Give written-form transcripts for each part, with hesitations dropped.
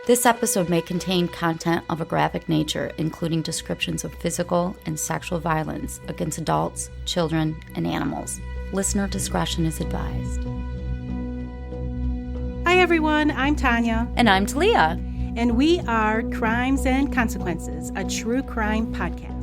This episode may contain content of a graphic nature, including descriptions of physical and sexual violence against adults, children, and animals. Listener discretion is advised. Hi everyone, I'm Tanya. And I'm Talia. And we are Crimes and Consequences, a true crime podcast.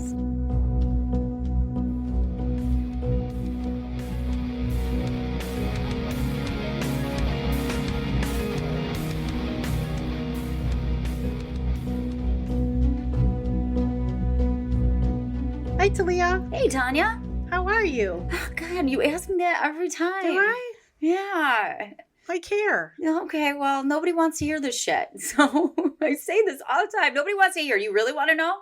Hi, Talia. Hey, Tanya. How are you? Oh, God, you ask me that every time. Do I? Yeah. I care. Okay, well, nobody wants to hear this shit. So I say this all the time. Nobody wants to hear. You really want to know?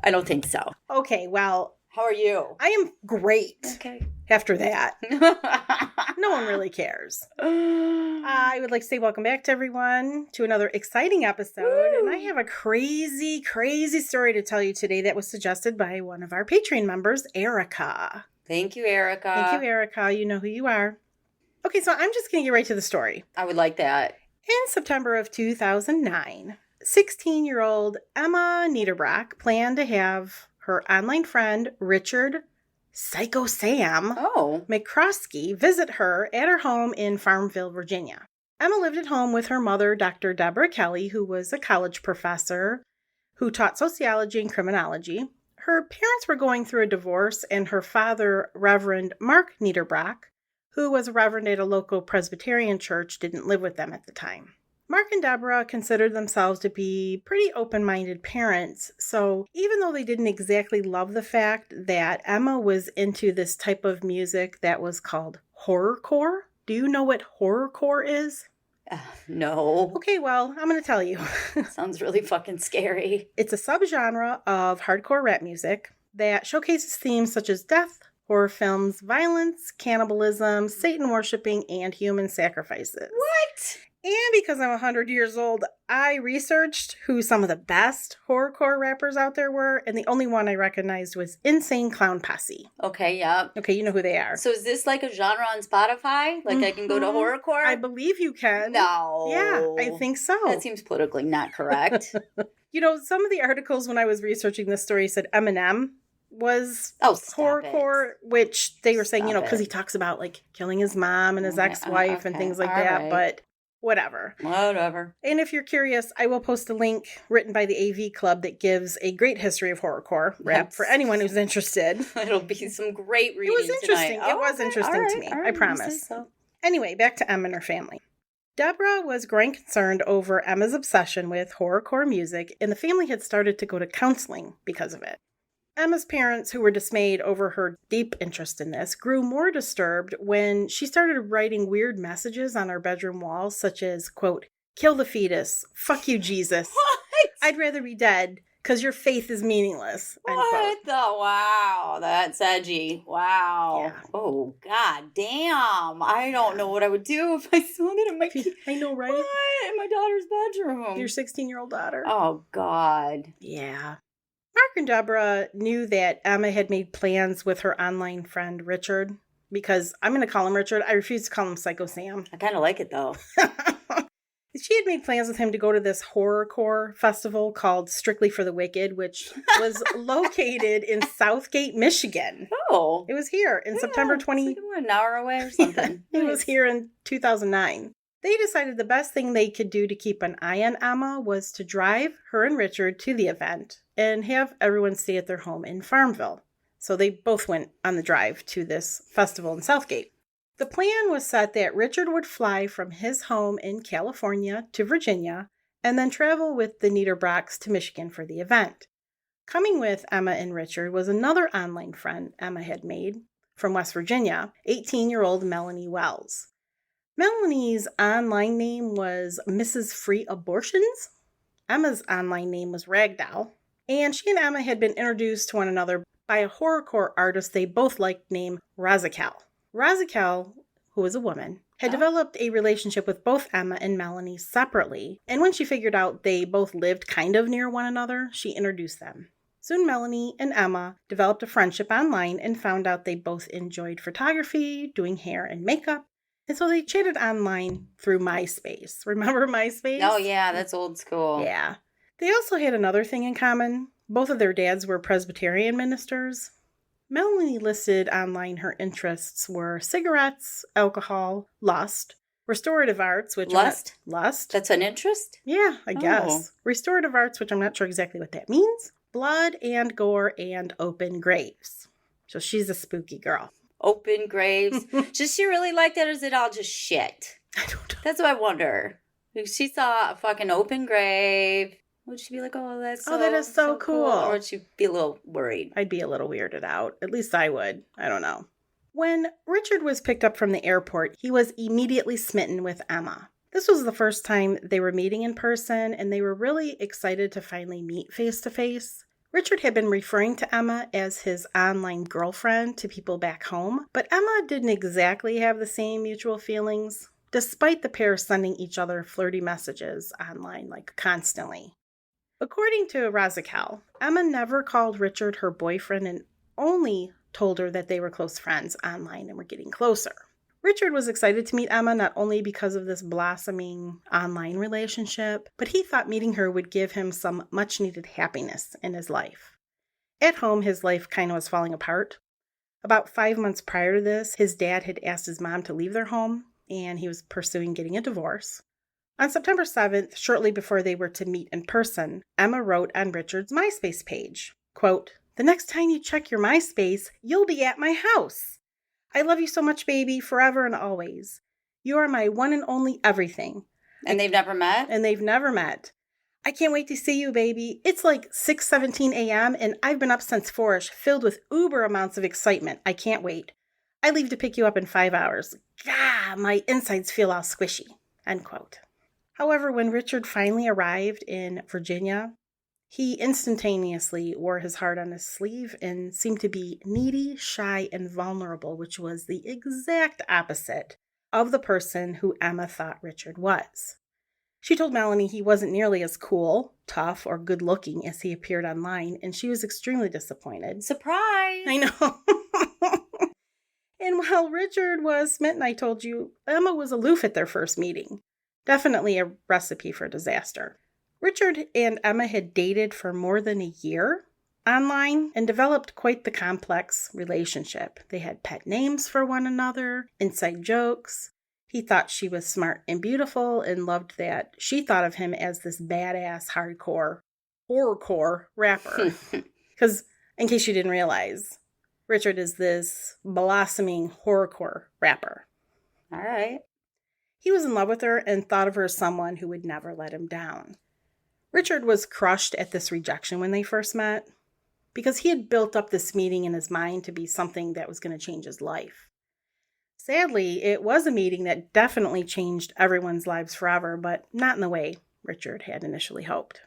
I don't think so. Okay, well. How are you? I am great. Okay. After that. No one really cares. I would like to say welcome back to everyone to another exciting episode. Woo! And I have a crazy, crazy story to tell you today that was suggested by one of our Patreon members, Erica. Thank you, Erica. Thank you, Erica. You know who you are. Okay, so I'm just going to get right to the story. I would like that. In September of 2009, 16-year-old Emma Neiderbrock planned to have her online friend, Richard Syko Sam McCroskey, visit her at her home in Farmville, Virginia. Emma lived at home with her mother, Dr. Deborah Kelly, who was a college professor who taught sociology and criminology. Her parents were going through a divorce, and her father, Reverend Mark Neiderbrock, who was a reverend at a local Presbyterian church, didn't live with them at the time. Mark and Deborah considered themselves to be pretty open-minded parents, so even though they didn't exactly love the fact that Emma was into this type of music that was called Horrorcore, do you know what Horrorcore is? No. Okay, well, I'm going to tell you. Sounds really fucking scary. It's a subgenre of hardcore rap music that showcases themes such as death, horror films, violence, cannibalism, Satan worshiping, and human sacrifices. What? And because I'm 100 years old, I researched who some of the best horrorcore rappers out there were, and the only one I recognized was Insane Clown Posse. Okay, yeah. Okay, you know who they are. So is this like a genre on Spotify? Like I can go to horrorcore? I believe you can. No. Yeah, I think so. That seems politically not correct. You know, some of the articles when I was researching this story said Eminem was horrorcore, which they were saying, because he talks about like killing his mom and his ex-wife and things like that, but whatever. And if you're curious, I will post a link written by the AV Club that gives a great history of horrorcore rap for anyone who's interested. It'll be some great reading. It was interesting. Tonight. It was interesting to me. I promise. So. Anyway, back to Emma and her family. Deborah was growing concerned over Emma's obsession with horrorcore music, and the family had started to go to counseling because of it. Emma's parents, who were dismayed over her deep interest in this, grew more disturbed when she started writing weird messages on her bedroom walls, such as, quote, "Kill the fetus. Fuck you, Jesus. What? I'd rather be dead, because your faith is meaningless." What the? Wow, that's edgy. Wow. Yeah. Oh, god damn. I don't know what I would do if I saw that in my... I know, right? What? In my daughter's bedroom. Your 16-year-old daughter. Oh, God. Yeah. Mark and Deborah knew that Emma had made plans with her online friend, Richard, because I'm going to call him Richard. I refuse to call him Syko Sam. I kind of like it, though. She had made plans with him to go to this horrorcore festival called Strictly for the Wicked, which was located in Southgate, Michigan. Oh. It was here in September 20... It's like an hour away or something. It was here in 2009. They decided the best thing they could do to keep an eye on Emma was to drive her and Richard to the event and have everyone stay at their home in Farmville. So they both went on the drive to this festival in Southgate. The plan was set that Richard would fly from his home in California to Virginia and then travel with the Neiderbrocks to Michigan for the event. Coming with Emma and Richard was another online friend Emma had made from West Virginia, 18-year-old Melanie Wells. Melanie's online name was Mrs. Free Abortions. Emma's online name was Ragdoll. And she and Emma had been introduced to one another by a horrorcore artist they both liked named Razakel. Razakel, who was a woman, had developed a relationship with both Emma and Melanie separately. And when she figured out they both lived kind of near one another, she introduced them. Soon Melanie and Emma developed a friendship online and found out they both enjoyed photography, doing hair and makeup, And so they chatted online through MySpace. Remember MySpace? Oh, yeah, that's old school. Yeah. They also had another thing in common. Both of their dads were Presbyterian ministers. Melanie listed online her interests were cigarettes, alcohol, lust, restorative arts, which Lust? Lust. That's an interest? Yeah, I guess. Restorative arts, which I'm not sure exactly what that means. Blood and gore and open graves. So she's a spooky girl. Open graves. Does she really like that, or is it all just shit? I don't know. That's what I wonder. If she saw a fucking open grave, would she be like, oh, that is so cool. Or would she be a little worried? I'd be a little weirded out. At least I would. I don't know. When Richard was picked up from the airport, he was immediately smitten with Emma. This was the first time they were meeting in person, and they were really excited to finally meet face to face. Richard had been referring to Emma as his online girlfriend to people back home, but Emma didn't exactly have the same mutual feelings, despite the pair sending each other flirty messages online, like constantly. According to Razakel, Emma never called Richard her boyfriend and only told her that they were close friends online and were getting closer. Richard was excited to meet Emma not only because of this blossoming online relationship, but he thought meeting her would give him some much-needed happiness in his life. At home, his life kind of was falling apart. About 5 months prior to this, his dad had asked his mom to leave their home, and he was pursuing getting a divorce. On September 7th, shortly before they were to meet in person, Emma wrote on Richard's MySpace page, quote, "The next time you check your MySpace, you'll be at my house. I love you so much, baby, forever and always. You are my one and only everything." And they've never met? And they've never met. "I can't wait to see you, baby. It's like 6:17 a.m. and I've been up since 4ish, filled with uber amounts of excitement. I can't wait. I leave to pick you up in 5 hours. Gah, my insides feel all squishy." End quote. However, when Richard finally arrived in Virginia, he instantaneously wore his heart on his sleeve and seemed to be needy, shy, and vulnerable, which was the exact opposite of the person who Emma thought Richard was. She told Melanie he wasn't nearly as cool, tough, or good-looking as he appeared online, and she was extremely disappointed. Surprise! I know. And while Richard was smitten, I told you, Emma was aloof at their first meeting. Definitely a recipe for disaster. Richard and Emma had dated for more than a year online and developed quite the complex relationship. They had pet names for one another, inside jokes. He thought she was smart and beautiful and loved that she thought of him as this badass, hardcore, horrorcore rapper. Because, in case you didn't realize, Richard is this blossoming horrorcore rapper. All right. He was in love with her and thought of her as someone who would never let him down. Richard was crushed at this rejection when they first met because he had built up this meeting in his mind to be something that was going to change his life. Sadly, it was a meeting that definitely changed everyone's lives forever, but not in the way Richard had initially hoped.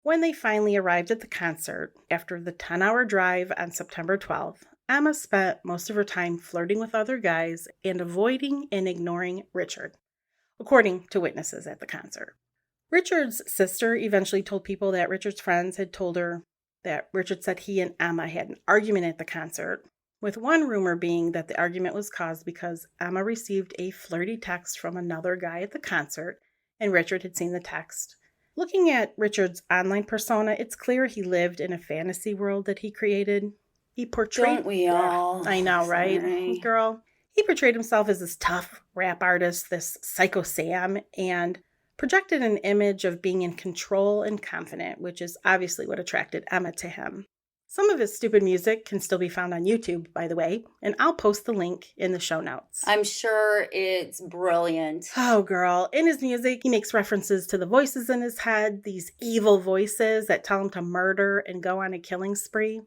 When they finally arrived at the concert, after the 10-hour drive on September 12th, Emma spent most of her time flirting with other guys and avoiding and ignoring Richard, according to witnesses at the concert. Richard's sister eventually told people that Richard's friends had told her that Richard said he and Emma had an argument at the concert, with one rumor being that the argument was caused because Emma received a flirty text from another guy at the concert, and Richard had seen the text. Looking at Richard's online persona, it's clear he lived in a fantasy world that he created. He portrayed... Don't we all? I know, right? Sorry. Girl. He portrayed himself as this tough rap artist, this Psycho Sam, and projected an image of being in control and confident, which is obviously what attracted Emma to him. Some of his stupid music can still be found on YouTube, by the way, and I'll post the link in the show notes. I'm sure it's brilliant. Oh, girl. In his music, he makes references to the voices in his head, these evil voices that tell him to murder and go on a killing spree.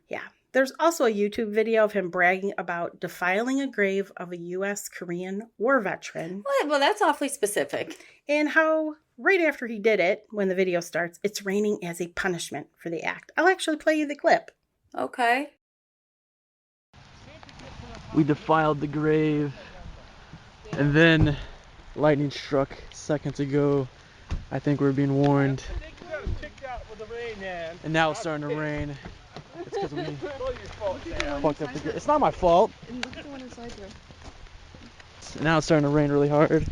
Yeah. There's also a YouTube video of him bragging about defiling a grave of a U.S.-Korean war veteran. Well, that's awfully specific. And how right after he did it, when the video starts, it's raining as a punishment for the act. I'll actually play you the clip. Okay. We defiled the grave, and then lightning struck seconds ago. I think we're being warned. And now it's starting to rain. It's because we fucked up the grave. It's not my fault. And look at the one inside there. seconds. And now it's starting to rain really hard.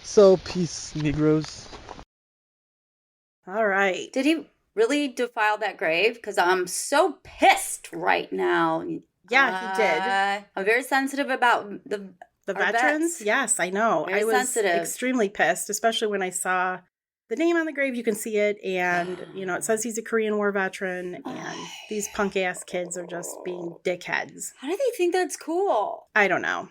So, peace, Negroes. All right. Did he really defile that grave? Because I'm so pissed right now. Yeah, he did. I'm very sensitive about the veterans. vets. Yes, I know. Very I was sensitive. extremely pissed, especially when I saw the name on the grave. You can see it, and it says he's a Korean War veteran, and these punk ass kids are just being dickheads. How do they think that's cool? I don't know.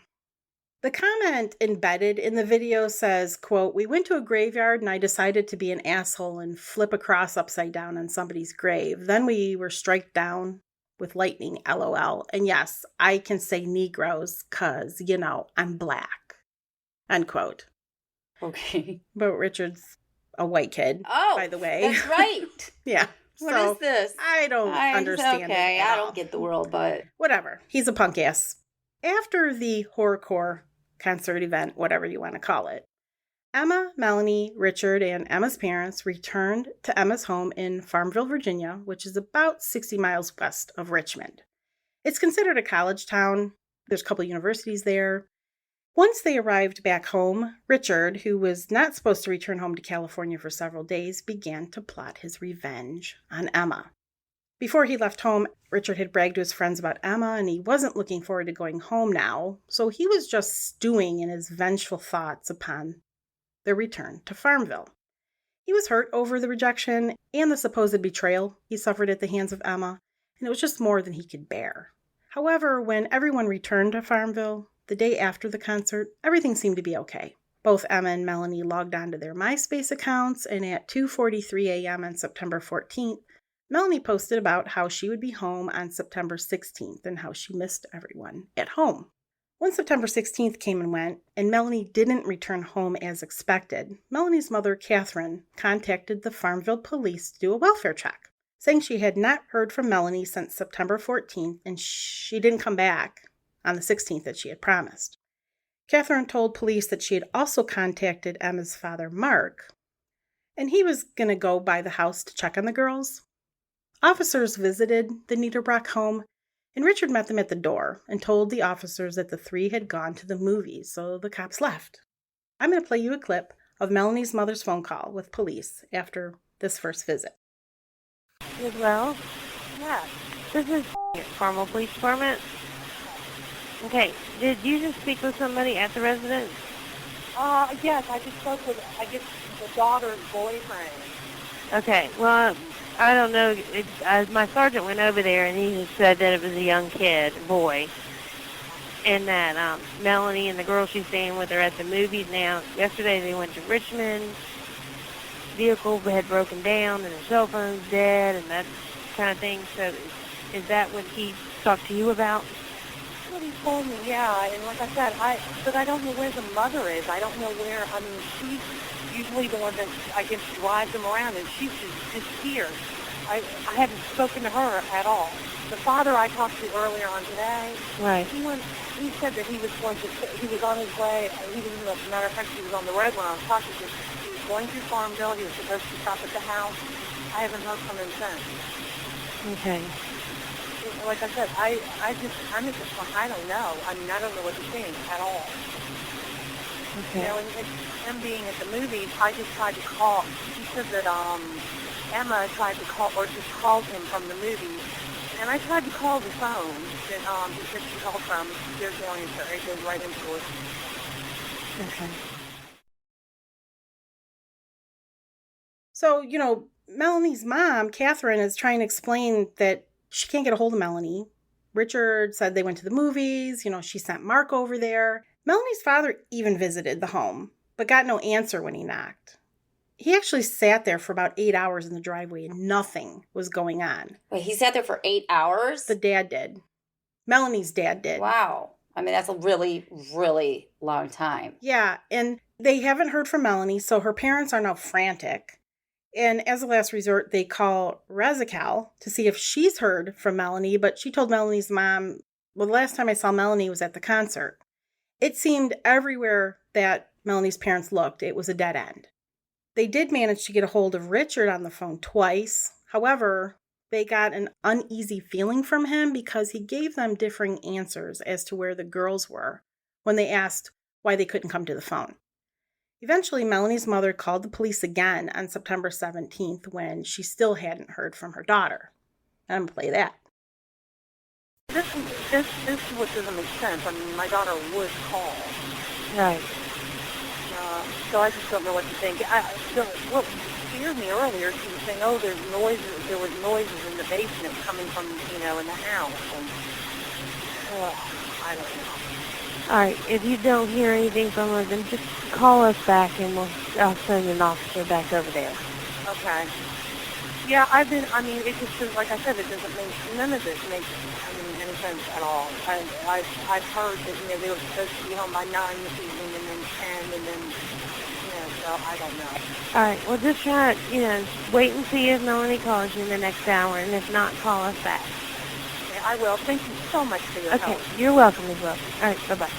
The comment embedded in the video says, quote, "We went to a graveyard and I decided to be an asshole and flip a cross upside down on somebody's grave. Then we were struck down with lightning, LOL. And yes, I can say Negroes because, I'm black." Unquote. Okay. But Richard's a white kid, by the way. That's right. Yeah. What is this? I don't understand okay. it. I don't get the world, but whatever. He's a punk ass. After the Horrorcore concert event, whatever you want to call it, Emma, Melanie, Richard, and Emma's parents returned to Emma's home in Farmville, Virginia, which is about 60 miles west of Richmond. It's considered a college town. There's a couple universities there. Once they arrived back home, Richard, who was not supposed to return home to California for several days, began to plot his revenge on Emma. Before he left home, Richard had bragged to his friends about Emma, and he wasn't looking forward to going home now, so he was just stewing in his vengeful thoughts upon their return to Farmville. He was hurt over the rejection and the supposed betrayal he suffered at the hands of Emma, and it was just more than he could bear. However, when everyone returned to Farmville, the day after the concert, everything seemed to be okay. Both Emma and Melanie logged onto their MySpace accounts, and at 2:43 a.m. on September 14th, Melanie posted about how she would be home on September 16th and how she missed everyone at home. When September 16th came and went, and Melanie didn't return home as expected, Melanie's mother, Catherine, contacted the Farmville police to do a welfare check, saying she had not heard from Melanie since September 14th, and she didn't come back on the 16th that she had promised. Catherine told police that she had also contacted Emma's father, Mark, and he was going to go by the house to check on the girls. Officers visited the Neiderbrock home, and Richard met them at the door and told the officers that the three had gone to the movies, so the cops left. I'm going to play you a clip of Melanie's mother's phone call with police after this first visit. Well, yeah, this is Farmville Police Department. Okay, did you just speak with somebody at the residence? Yes, I just spoke with, the daughter's boyfriend. Okay, well, I don't know. My sergeant went over there, and he just said that it was a young kid, a boy, and that Melanie and the girl she's staying with are at the movies now. Yesterday they went to Richmond. Vehicle had broken down, and the cell phone's dead, and that kind of thing. So is that what he talked to you about? What he told me, yeah, and like I said, but I don't know where the mother is. I don't know where, she's usually the one that, I guess, drives them around, and she's just disappeared. I haven't spoken to her at all. The father I talked to earlier on today, right? He said that he was on his way, as a matter of fact, he was on the road when I was talking to him. He was going through Farmville, he was supposed to stop at the house. I haven't heard from him since. Okay. Like I said, I'm at this point, I don't know. I don't know what to think at all. Okay. And him being at the movies, I just tried to call. He said that Emma tried to call, or just called him from the movies. And I tried to call the phone that he said she called from. There's no answer. It goes right into it. Okay. So, Melanie's mom, Catherine, is trying to explain that she can't get a hold of Melanie. Richard said they went to the movies. She sent Mark over there. Melanie's father even visited the home, but got no answer when he knocked. He actually sat there for about 8 hours in the driveway and nothing was going on. Wait, he sat there for 8 hours? The dad did. Melanie's dad did. Wow. That's a really, really long time. Yeah, and they haven't heard from Melanie, so her parents are now frantic. And as a last resort, they call Rezacal to see if she's heard from Melanie, but she told Melanie's mom, well, the last time I saw Melanie was at the concert. It seemed everywhere that Melanie's parents looked, it was a dead end. They did manage to get a hold of Richard on the phone twice. However, they got an uneasy feeling from him because he gave them differing answers as to where the girls were when they asked why they couldn't come to the phone. Eventually, Melanie's mother called the police again on September 17th when she still hadn't heard from her daughter. I'm going to play that. This is what doesn't make sense. I mean, my daughter would call. Right. So I just don't know what to think. What scared me earlier, she was saying, there was noises in the basement coming from, in the house. And, I don't know. All right, if you don't hear anything from her, then just call us back and I'll send an officer back over there. Okay. Yeah, it just, like I said, none of this makes, any sense at all. I've heard that, they were supposed to be home by 9 this evening and then 10 and then, so I don't know. All right, well, just try to, wait and see if Melanie calls you in the next hour, and if not, call us back. Okay, I will. Thank you so much for your help. Okay, you're welcome as well. All right, bye-bye.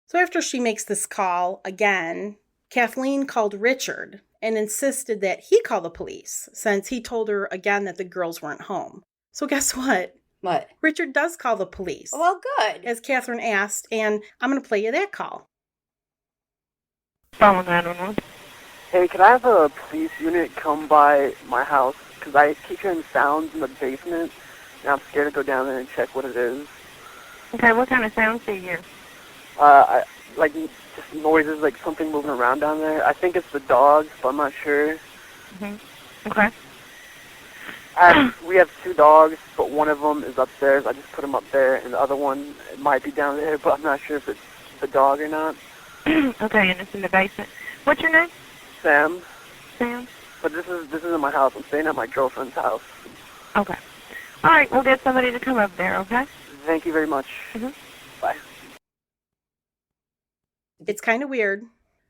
So after she makes this call again, Kathleen called Richard and insisted that he call the police since he told her again that the girls weren't home. So guess what? What? Richard does call the police. Well, good. As Catherine asked, and I'm going to play you that call. Phone 911. Hey, could I have a police unit come by my house? Because I keep hearing sounds in the basement, and I'm scared to go down there and check what it is. Okay, what kind of sounds do you hear? Just noises, like something moving around down there. I think it's the dogs, but I'm not sure. Mm-hmm. Okay. We have 2 dogs, but one of them is upstairs. I just put him up there, and the other one might be down there, but I'm not sure if it's the dog or not. Okay, and it's in the basement. What's your name? Sam. Sam? But this isn't my house. I'm staying at my girlfriend's house. Okay. All right, we'll get somebody to come up there, okay? Thank you very much. Mm-hmm. Bye. It's kind of weird.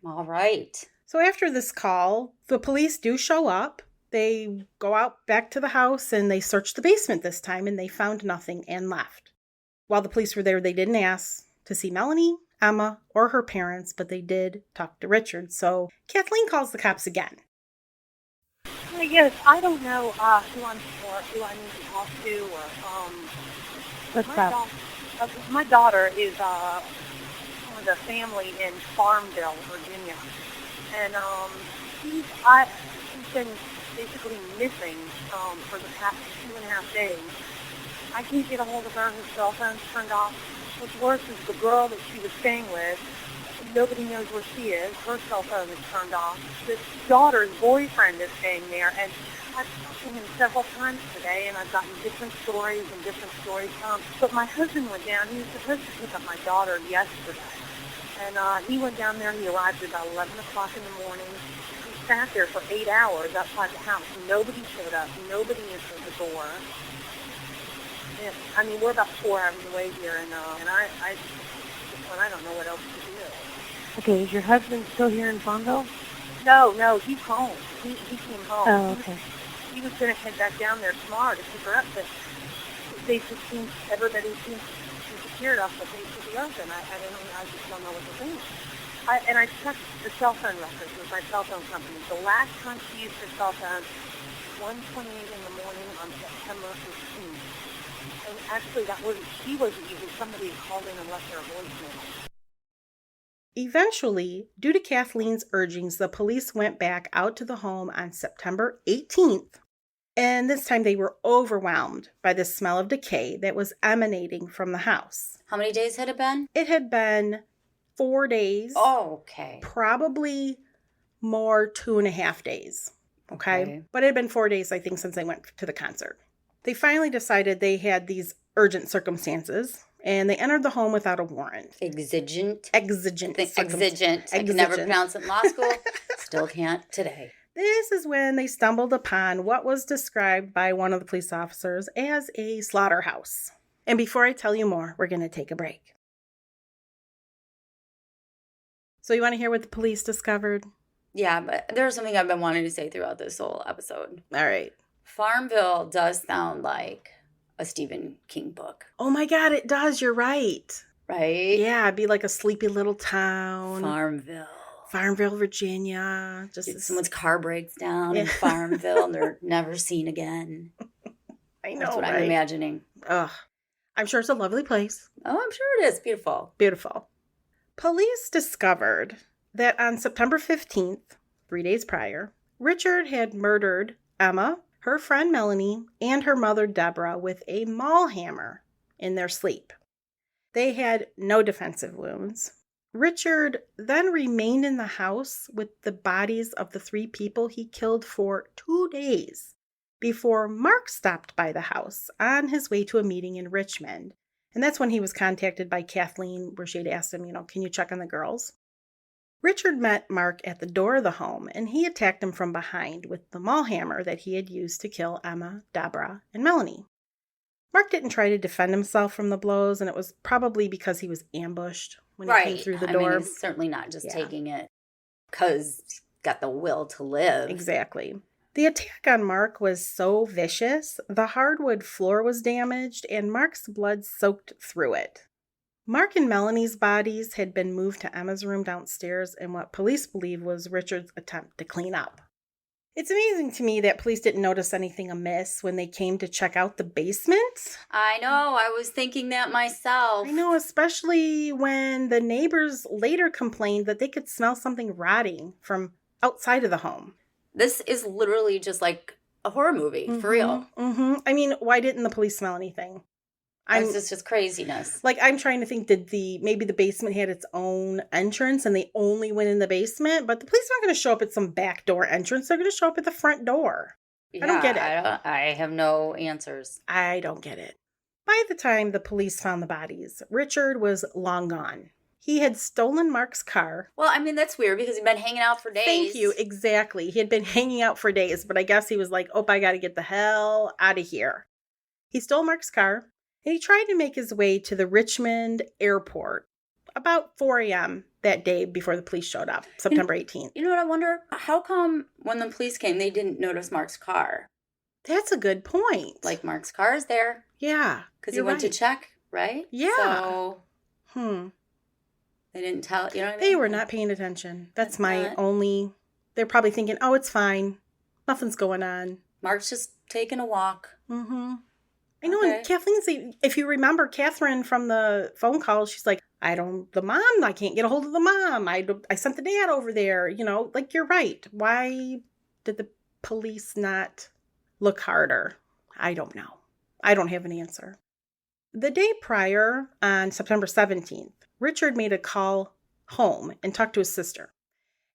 All right. So after this call, the police do show up. They go out back to the house and they search the basement this time and they found nothing and left. While the police were there, they didn't ask to see Melanie, Emma, or her parents, but they did talk to Richard. So Kathleen calls the cops again. Yes, I don't know who I need to talk to or my daughter is with a family in Farmville, Virginia, and she's been basically missing for the past 2.5 days. I can't get a hold of her. Her cell phone's turned off. What's worse is the girl that she was staying with, nobody knows where she is. Her cell phone is turned off. This daughter's boyfriend is staying there, and I've talked to him several times today, and I've gotten different stories. But my husband went down. He was supposed to pick up my daughter yesterday. And he went down there. He arrived at about 11 o'clock in the morning. He sat there for 8 hours outside the house. Nobody showed up. Nobody answered the door. And, we're about 4 hours away here, and I don't know what else to do. Okay, is your husband still here in Farmville? No, he's home. He came home. Oh, okay. He was going to head back down there tomorrow to pick her up, but everybody seems scared off the face of the earth, and I just don't know what to think. I checked the cell phone records with my cell phone company. The last time she used her cell phone, 1:28 in the morning on September 15th. And actually, she wasn't using. Somebody had called in and left her a voicemail. Eventually, due to Kathleen's urgings, the police went back out to the home on September 18th. And this time they were overwhelmed by the smell of decay that was emanating from the house. How many days had it been? It had been 4 days. Oh, okay. Probably more 2.5 days. Okay. But it had been 4 days, I think, since they went to the concert. They finally decided they had these urgent circumstances, and they entered the home without a warrant. Exigent. I could never pronounce it in law school. Still can't today. This is when they stumbled upon what was described by one of the police officers as a slaughterhouse. And before I tell you more, we're going to take a break. So you want to hear what the police discovered? Yeah, but there's something I've been wanting to say throughout this whole episode. All right. Farmville does sound like a Stephen King book. Oh my God, it does. You're right. Right? Yeah, it'd be like a sleepy little town. Farmville, Virginia. Someone's car breaks down in Farmville and they're never seen again. I know, That's what I'm imagining. Ugh. I'm sure it's a lovely place. Oh, I'm sure it is. Beautiful. Beautiful. Police discovered that on September 15th, 3 days prior, Richard had murdered Emma, her friend Melanie, and her mother Deborah with a maul hammer in their sleep. They had no defensive wounds. Richard then remained in the house with the bodies of the 3 people he killed for 2 days before Mark stopped by the house on his way to a meeting in Richmond. And that's when he was contacted by Kathleen, where she had asked him, can you check on the girls? Richard met Mark at the door of the home, and he attacked him from behind with the maul hammer that he had used to kill Emma, Deborah, and Melanie. Mark didn't try to defend himself from the blows, and it was probably because he was ambushed when he came through the door. He's certainly not just taking it because he's got the will to live. Exactly. The attack on Mark was so vicious, the hardwood floor was damaged, and Mark's blood soaked through it. Mark and Melanie's bodies had been moved to Emma's room downstairs in what police believe was Richard's attempt to clean up. It's amazing to me that police didn't notice anything amiss when they came to check out the basement. I know, I was thinking that myself. I know, especially when the neighbors later complained that they could smell something rotting from outside of the home. This is literally just like a horror movie, for real. Mm-hmm. I mean, why didn't the police smell anything? It's just craziness. Like, I'm trying to think, maybe the basement had its own entrance and they only went in the basement? But the police aren't going to show up at some back door entrance. They're going to show up at the front door. I don't get it. I have no answers. I don't get it. By the time the police found the bodies, Richard was long gone. He had stolen Mark's car. Well, I mean, that's weird because he'd been hanging out for days. Thank you. Exactly. He had been hanging out for days, but I guess he was like, I got to get the hell out of here. He stole Mark's car, and he tried to make his way to the Richmond airport about 4 a.m. that day before the police showed up, September 18th. You know what I wonder? How come when the police came, they didn't notice Mark's car? That's a good point. Like, Mark's car is there. Yeah. Because he went to check, right? Yeah. So, they didn't tell, you know what I mean? They were not paying attention. That's my only... They're probably thinking, it's fine. Nothing's going on. Mark's just taking a walk. Mm-hmm. I know, and Kathleen, if you remember Catherine from the phone call, she's like, I can't get a hold of the mom. I sent the dad over there. Like, you're right. Why did the police not look harder? I don't know. I don't have an answer. The day prior, on September 17th, Richard made a call home and talked to his sister.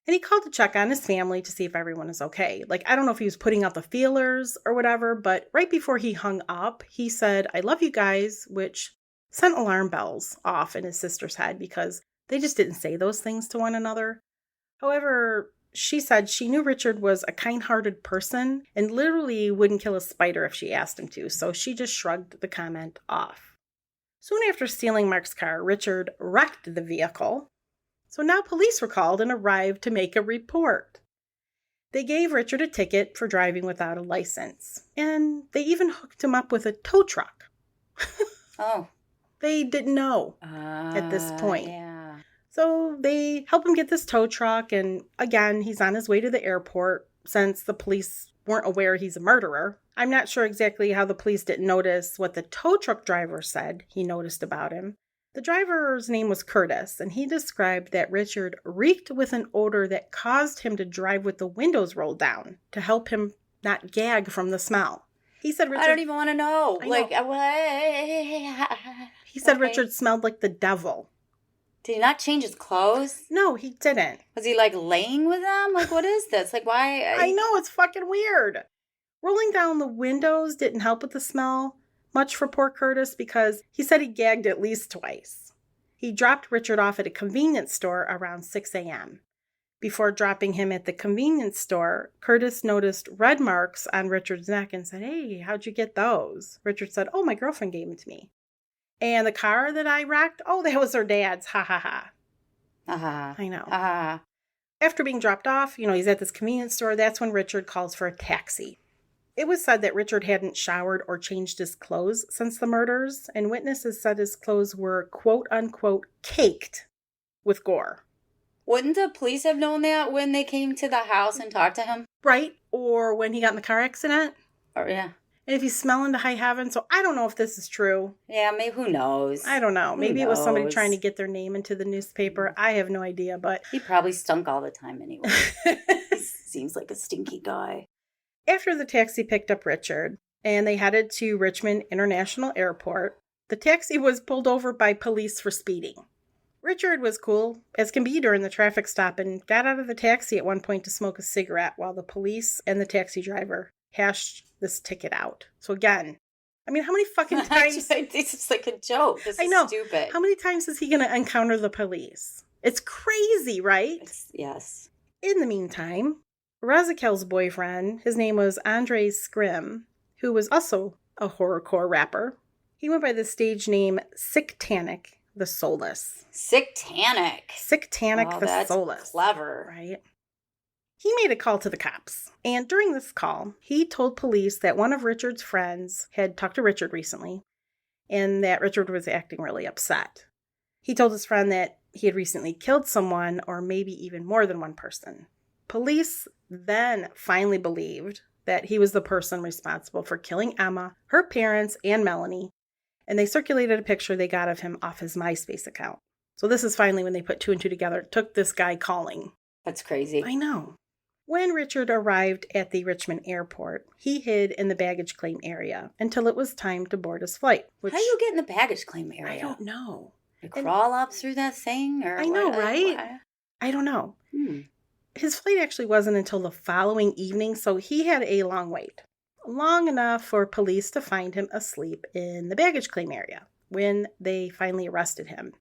And he called to check on his family to see if everyone is okay. Like, I don't know if he was putting out the feelers or whatever, but right before he hung up, he said, I love you guys, which sent alarm bells off in his sister's head because they just didn't say those things to one another. However, she said she knew Richard was a kind-hearted person and literally wouldn't kill a spider if she asked him to, so she just shrugged the comment off. Soon after stealing Mark's car, Richard wrecked the vehicle. So now police were called and arrived to make a report. They gave Richard a ticket for driving without a license. And they even hooked him up with a tow truck. They didn't know at this point. Yeah. So they help him get this tow truck. And again, he's on his way to the airport since the police weren't aware he's a murderer. I'm not sure exactly how the police didn't notice what the tow truck driver said he noticed about him. The driver's name was Curtis, and he described that Richard reeked with an odor that caused him to drive with the windows rolled down to help him not gag from the smell. He said Richard... I don't even want to know. He said Richard smelled like the devil. Did he not change his clothes? No, he didn't. Was he, laying with them? What is this? Why... I know, it's fucking weird. Rolling down the windows didn't help with the smell much for poor Curtis because he said he gagged at least twice. He dropped Richard off at a convenience store around 6 a.m. Before dropping him at the convenience store, Curtis noticed red marks on Richard's neck and said, "Hey, how'd you get those?" Richard said, "Oh, my girlfriend gave them to me." "And the car that I wrecked? Oh, that was her dad's. Ha ha ha." I know. After being dropped off, he's at this convenience store. That's when Richard calls for a taxi. It was said that Richard hadn't showered or changed his clothes since the murders, and witnesses said his clothes were quote-unquote caked with gore. Wouldn't the police have known that when they came to the house and talked to him? Right, or when he got in the car accident. Yeah. And if he's smelling to high heaven, so I don't know if this is true. Yeah, maybe, who knows? I don't know. Maybe it was somebody trying to knows? get their name into the newspaper. I have no idea, but... He probably stunk all the time anyway. He seems like a stinky guy. After the taxi picked up Richard, and they headed to Richmond International Airport, the taxi was pulled over by police for speeding. Richard was cool as can be during the traffic stop and got out of the taxi at one point to smoke a cigarette while the police and the taxi driver hashed this ticket out. So again, I mean, how many fucking times... This is like a joke. This is stupid. How many times is he going to encounter the police? It's crazy, right? Yes. In the meantime, Razakel's boyfriend, his name was Andre Scrim, who was also a horrorcore rapper. He went by the stage name Sicktanic the Soulless. Sicktanic Sicktanic the Soulless. That's clever. Right? He made a call to the cops. And during this call, he told police that one of Richard's friends had talked to Richard recently and that Richard was acting really upset. He told his friend that he had recently killed someone or maybe even more than one person. Police then finally believed that he was the person responsible for killing Emma, her parents, and Melanie, and they circulated a picture they got of him off his MySpace account. So this is finally when they put two and two together. It took this guy calling. That's crazy. I know. When Richard arrived at the Richmond airport, he hid in the baggage claim area until it was time to board his flight. How do you get in the baggage claim area? I don't know. You crawl up through that thing? Or I know, right? I don't know. His flight actually wasn't until the following evening, so he had a long wait. Long enough for police to find him asleep in the baggage claim area when they finally arrested him.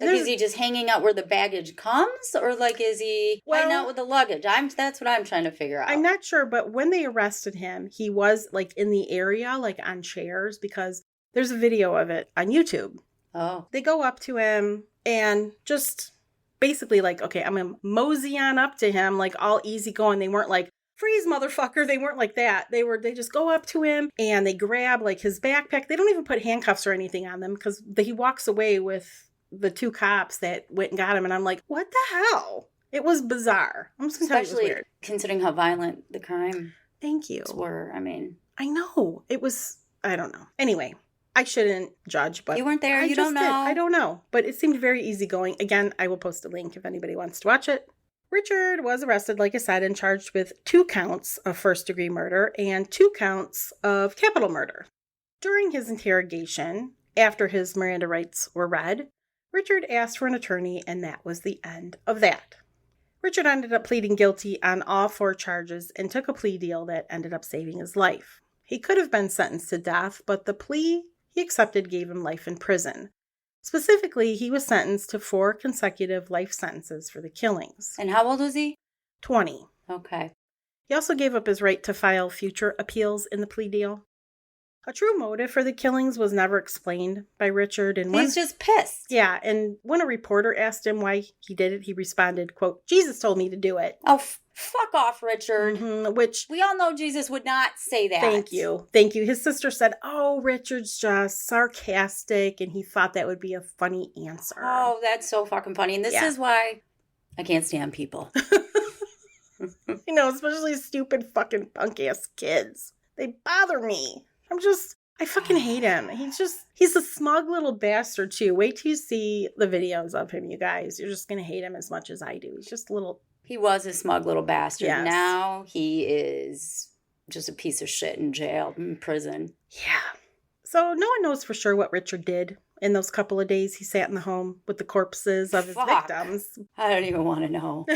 Like, is he just hanging out where the baggage comes? Or like, is he hanging out with the luggage? That's what I'm trying to figure out. I'm not sure, but when they arrested him, he was like in the area, like on chairs, because there's a video of it on YouTube. Oh. They go up to him and just basically like, okay, I'm going to mosey on up to him, like all easy going. They weren't like, freeze, motherfucker. They weren't like that. They just go up to him and they grab like his backpack. They don't even put handcuffs or anything on them because he walks away with the two cops that went and got him. And I'm like, what the hell? It was bizarre. I'm just going to tell you it was weird. Considering how violent the crime Thank you. were. I mean, I know. It was, I don't know. Anyway, I shouldn't judge, but you weren't there. You don't know. I don't know. But it seemed very easygoing. Again, I will post a link if anybody wants to watch it. Richard was arrested, like I said, and charged with 2 counts of first-degree murder and 2 counts of capital murder. During his interrogation, after his Miranda rights were read, Richard asked for an attorney, and that was the end of that. Richard ended up pleading guilty on all 4 charges and took a plea deal that ended up saving his life. He could have been sentenced to death, but the plea he accepted gave him life in prison. Specifically, he was sentenced to 4 consecutive life sentences for the killings. And how old was he? 20. Okay. He also gave up his right to file future appeals in the plea deal. A true motive for the killings was never explained by Richard. And he's just pissed. Yeah, and when a reporter asked him why he did it, he responded, quote, "Jesus told me to do it." Oh, fuck off, Richard. Which we all know Jesus would not say that. Thank you. Thank you. His sister said, oh, Richard's just sarcastic, and he thought that would be a funny answer. Oh, that's so fucking funny. And this is why I can't stand people. You know, especially stupid fucking punk-ass kids. They bother me. I fucking hate him. He's a smug little bastard too. Wait till you see the videos of him, you guys. You're just going to hate him as much as I do. He's just a little... He was a smug little bastard. Yes. Now he is just a piece of shit in jail, in prison. Yeah. So no one knows for sure what Richard did in those couple of days he sat in the home with the corpses of his victims. I don't even want to know.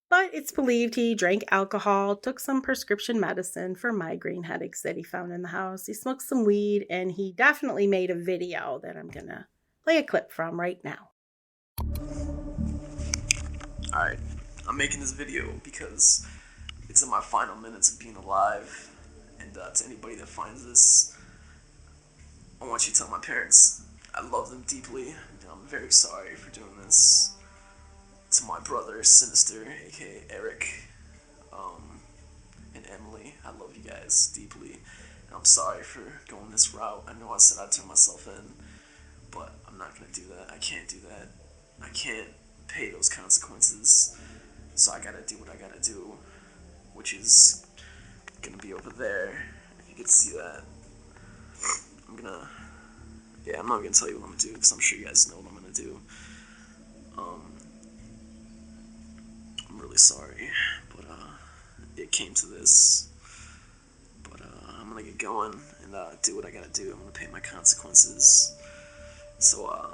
But it's believed he drank alcohol, took some prescription medicine for migraine headaches that he found in the house. He smoked some weed, and he definitely made a video that I'm going to play a clip from right now. Alright, I'm making this video because it's in my final minutes of being alive. And to anybody that finds this, I want you to tell my parents I love them deeply, and I'm very sorry for doing this. To my brother, Sinister, aka Eric, and Emily, I love you guys deeply, and I'm sorry for going this route. I know I said I'd turn myself in, but I'm not going to do that. I can't do that. I can't pay those consequences, so I gotta do what I gotta do, which is gonna be over there. If you you get to see that. I'm not gonna tell you what I'm gonna do because I'm sure you guys know what I'm gonna do. I'm really sorry, but it came to this. But I'm gonna get going and do what I gotta do. I'm gonna pay my consequences. So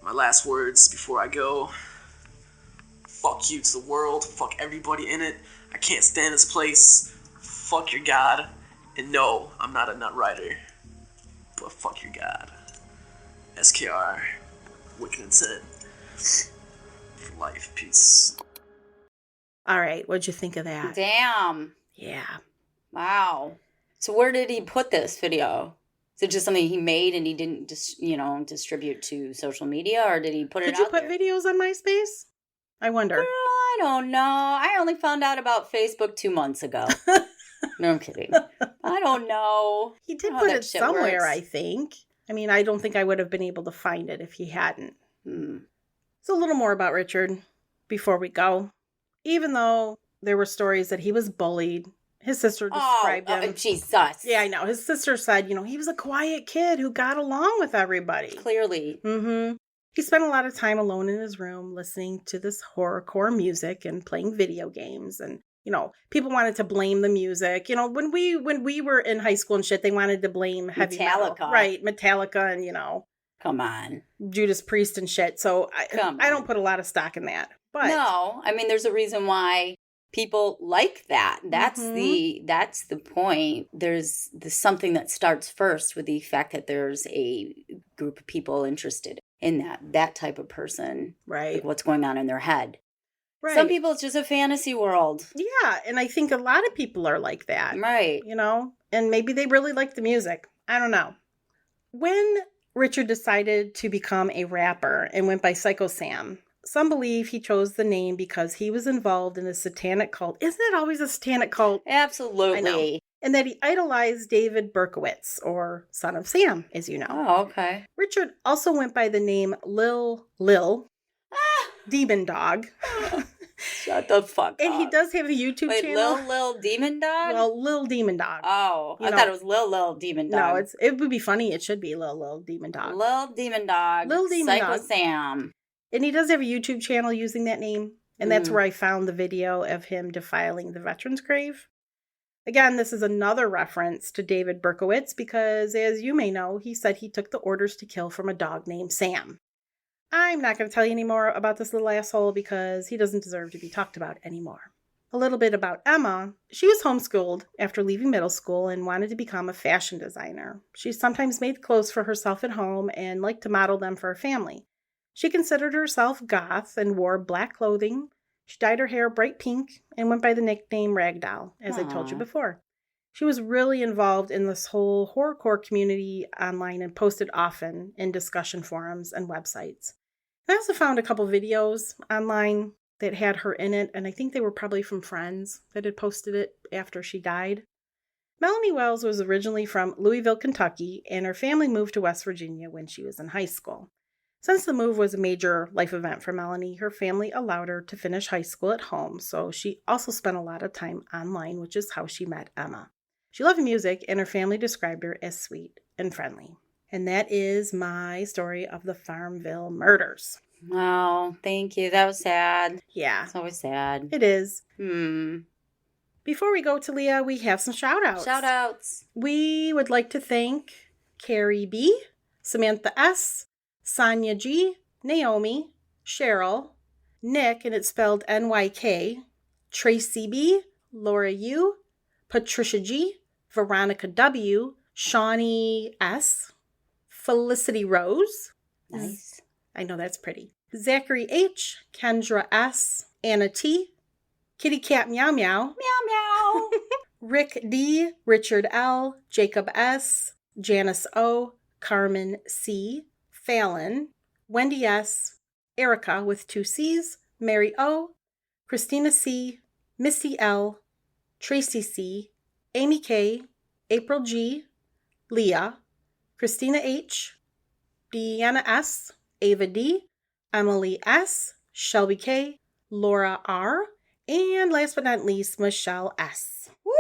my last words before I go: fuck you to the world. Fuck everybody in it. I can't stand this place. Fuck your God. And no, I'm not a nut rider. But fuck your God. SKR. Wicked Intent. For life. Peace. All right. What'd you think of that? Damn. Yeah. Wow. So where did he put this video? Is it just something he made and he didn't distribute to social media, or did he put it out there? Could you put videos on MySpace? I wonder. Girl, I don't know. I only found out about Facebook 2 months ago. No, I'm kidding. I don't know. He did put it somewhere, I think. I mean, I don't think I would have been able to find it if he hadn't. So a little more about Richard before we go. Even though there were stories that he was bullied, his sister described him. Oh, Jesus. Yeah, I know. His sister said, he was a quiet kid who got along with everybody. Clearly. Mm-hmm. He spent a lot of time alone in his room listening to this horrorcore music and playing video games. And, people wanted to blame the music. When we were in high school and shit, they wanted to blame heavy metal. Right, Metallica and, Come on. Judas Priest and shit. So I don't put a lot of stock in that. But no, I mean, there's a reason why people like that. That's the point. There's something that starts first with the fact that there's a group of people interested in that type of person. Right. Like what's going on in their head. Right. Some people, it's just a fantasy world. Yeah, and I think a lot of people are like that. Right. And maybe they really like the music. I don't know. When Richard decided to become a rapper and went by Syko Sam, some believe he chose the name because he was involved in a satanic cult. Isn't it always a satanic cult? Absolutely. I know. And that he idolized David Berkowitz, or Son of Sam, as you know. Oh, okay. Richard also went by the name Lil Demon Dog. Shut the fuck up. And he does have a YouTube channel. Lil Demon Dog? Well, Lil Demon Dog. Oh, I thought it was Lil Demon Dog. No, it would be funny. It should be Lil Demon Dog. Lil Demon Dog. Lil Demon Dog. Syko Sam. And he does have a YouTube channel using that name. And that's where I found the video of him defiling the veteran's grave. Again, this is another reference to David Berkowitz because, as you may know, he said he took the orders to kill from a dog named Sam. I'm not going to tell you any more about this little asshole because he doesn't deserve to be talked about anymore. A little bit about Emma. She was homeschooled after leaving middle school and wanted to become a fashion designer. She sometimes made clothes for herself at home and liked to model them for her family. She considered herself goth and wore black clothing. She dyed her hair bright pink and went by the nickname Ragdoll, as I told you before. She was really involved in this whole horrorcore community online and posted often in discussion forums and websites. I also found a couple videos online that had her in it, and I think they were probably from friends that had posted it after she died. Melanie Wells was originally from Louisville, Kentucky, and her family moved to West Virginia when she was in high school. Since the move was a major life event for Melanie, her family allowed her to finish high school at home, so she also spent a lot of time online, which is how she met Emma. She loved music, and her family described her as sweet and friendly. And that is my story of the Farmville murders. Oh, thank you. That was sad. Yeah. It's always sad. It is. Before we go to Leah, we have some shout-outs. Shout-outs. We would like to thank Carrie B., Samantha S., Sonia G., Naomi, Cheryl, Nick, and it's spelled N-Y-K, Tracy B., Laura U., Patricia G., Veronica W., Shawnee S., Felicity Rose. Nice. I know that's pretty. Zachary H., Kendra S., Anna T., Kitty Cat Meow Meow. Meow meow. Rick D., Richard L., Jacob S., Janice O., Carmen C., Fallon, Wendy S., Erica with 2 C's, Mary O., Christina C., Missy L., Tracy C., Amy K., April G., Leah, Christina H., Deanna S., Ava D., Emily S., Shelby K., Laura R., and last but not least, Michelle S. Woo!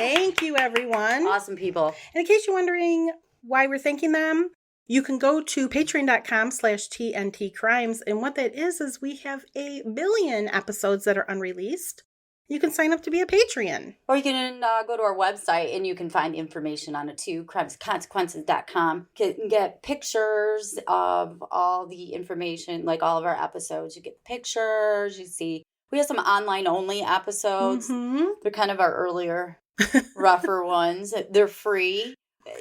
Thank you, everyone. Awesome people. And in case you're wondering why we're thanking them, you can go to patreon.com/TNTcrimes. And what that is we have 1 billion episodes that are unreleased. You can sign up to be a Patreon. Or you can go to our website and you can find information on it too, crimesandconsequences.com. You can get pictures of all the information, like all of our episodes. You get pictures, you see. We have some online only episodes. Mm-hmm. They're kind of our earlier, rougher ones. They're free.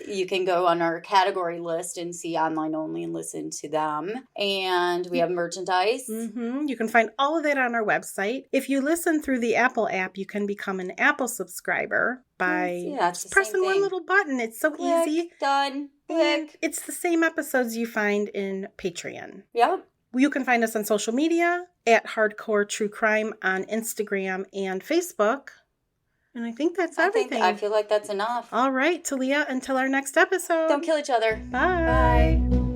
You can go on our category list and see online only and listen to them. And we have merchandise. Mm-hmm. You can find all of that on our website. If you listen through the Apple app, you can become an Apple subscriber by just pressing one little button. It's so Click, easy. Done. And Click. it's the same episodes you find in Patreon. Yep. You can find us on social media at Hardcore True Crime on Instagram and Facebook. And I think that's everything. I feel like that's enough. All right, Talia, until our next episode. Don't kill each other. Bye. Bye.